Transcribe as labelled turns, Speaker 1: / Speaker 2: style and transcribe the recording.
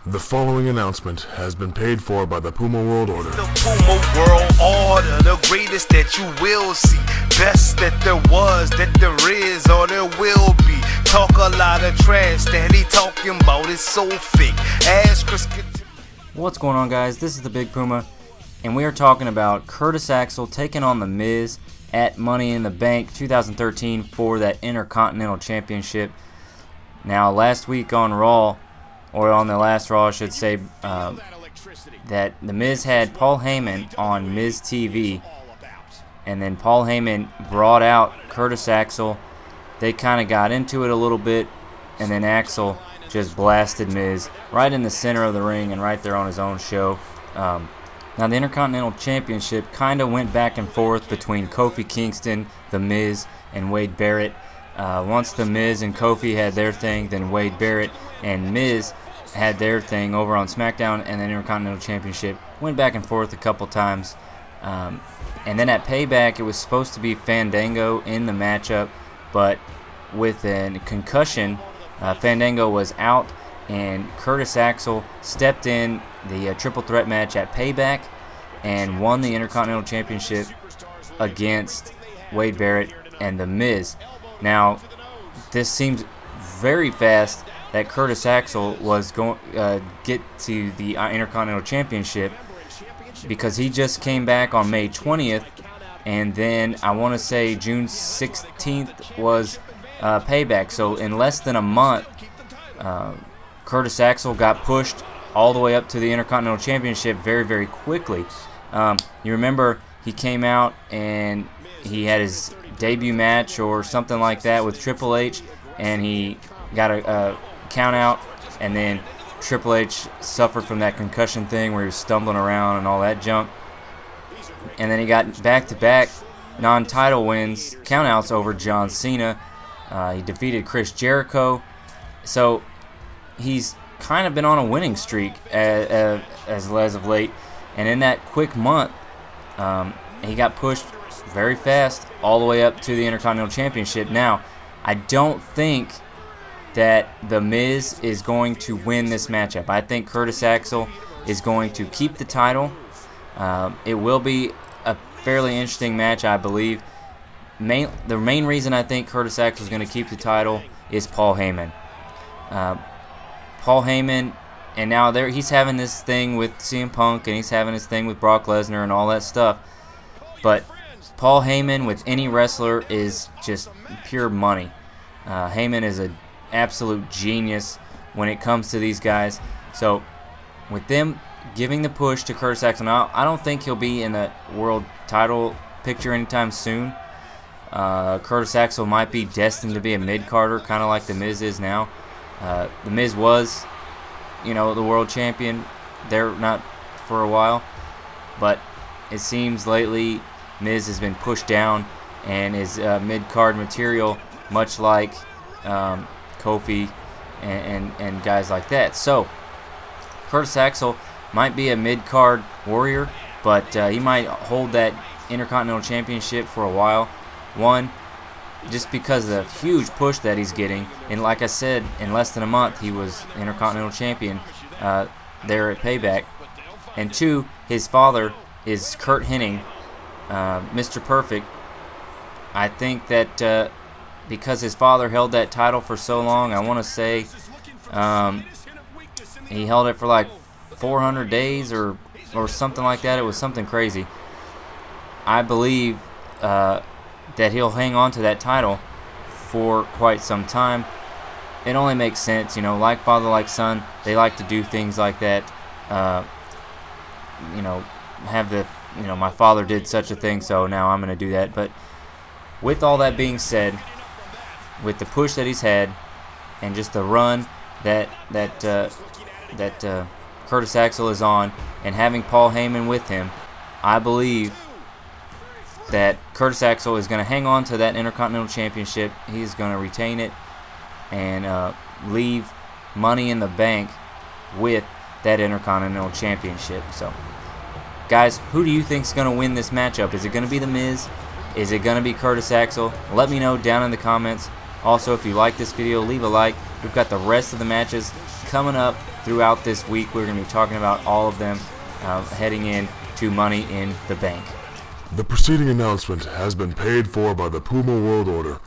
Speaker 1: The following announcement has been paid for by the Puma World Order.
Speaker 2: The Puma World Order, the greatest that you will see. Best that there was, that there is, or there will be. Talk a lot of trash that he talking about is so fake. Ask Chris.
Speaker 3: What's going on, guys? This is the Big Puma, and we are talking about Curtis Axel taking on the MIZ at Money in the Bank 2013 for that Intercontinental Championship. Now, last week on Raw, or on the last Raw, I should say, that the Miz had Paul Heyman on Miz TV, and then Paul Heyman brought out Curtis Axel. They kind of got into it a little bit, and then Axel just blasted Miz right in the center of the ring and right there on his own show. Now, the Intercontinental Championship kind of went back and forth between Kofi Kingston, the Miz, and Wade Barrett. Once the Miz and Kofi had their thing, then Wade Barrett and Miz had their thing over on SmackDown, and the Intercontinental Championship went back and forth a couple times. And then at Payback, it was supposed to be Fandango in the matchup, but with a concussion, Fandango was out, and Curtis Axel stepped in the triple threat match at Payback and won the Intercontinental Championship against Wade Barrett and The Miz. Now, this seems very fast that Curtis Axel was going get to the Intercontinental Championship, because he just came back on May 20th, and then I want to say June 16th was Payback. So in less than a month, Curtis Axel got pushed all the way up to the Intercontinental Championship very, very quickly. You remember he came out and he had his debut match or something like that with Triple H, and he got a count out, and then Triple H suffered from that concussion thing where he was stumbling around and all that junk. And then he got back-to-back non-title wins, countouts over John Cena. He defeated Chris Jericho. So he's kind of been on a winning streak as of late. And in that quick month, he got pushed very fast all the way up to the Intercontinental Championship. Now, I don't think that The Miz is going to win this matchup. I think Curtis Axel is going to keep the title. It will be a fairly interesting match, I believe. The main reason I think Curtis Axel is going to keep the title is Paul Heyman. Paul Heyman, and now he's having this thing with CM Punk, and he's having his thing with Brock Lesnar and all that stuff. But Paul Heyman with any wrestler is just pure money. Heyman is an absolute genius when it comes to these guys. So with them giving the push to Curtis Axel, now I don't think he'll be in the world title picture anytime soon. Curtis Axel might be destined to be a mid-carder, kind of like The Miz is now. The Miz was, the world champion there, not for a while, but it seems lately Miz has been pushed down and is mid-card material, much like Kofi and guys like that. So Curtis Axel might be a mid-card warrior, but he might hold that Intercontinental Championship for a while. One, just because of the huge push that he's getting, and like I said, in less than a month he was Intercontinental Champion there at Payback. And two, his father is Kurt Hennig, Mr. Perfect. I think that because his father held that title for so long, I want to say he held it for like 400 days or something like that. It was something crazy. I believe that he'll hang on to that title for quite some time. It only makes sense, like father, like son. They like to do things like that. Have the, my father did such a thing, so now I'm going to do that. But with all that being said, with the push that he's had, and just the run that Curtis Axel is on, and having Paul Heyman with him, I believe that Curtis Axel is going to hang on to that Intercontinental Championship. He's going to retain it and leave Money in the Bank with that Intercontinental Championship. So, guys, who do you think is going to win this matchup? Is it going to be The Miz? Is it going to be Curtis Axel? Let me know down in the comments. Also, if you like this video, leave a like. We've got the rest of the matches coming up throughout this week. We're going to be talking about all of them heading in to Money in the Bank.
Speaker 1: The preceding announcement has been paid for by the Puma World Order.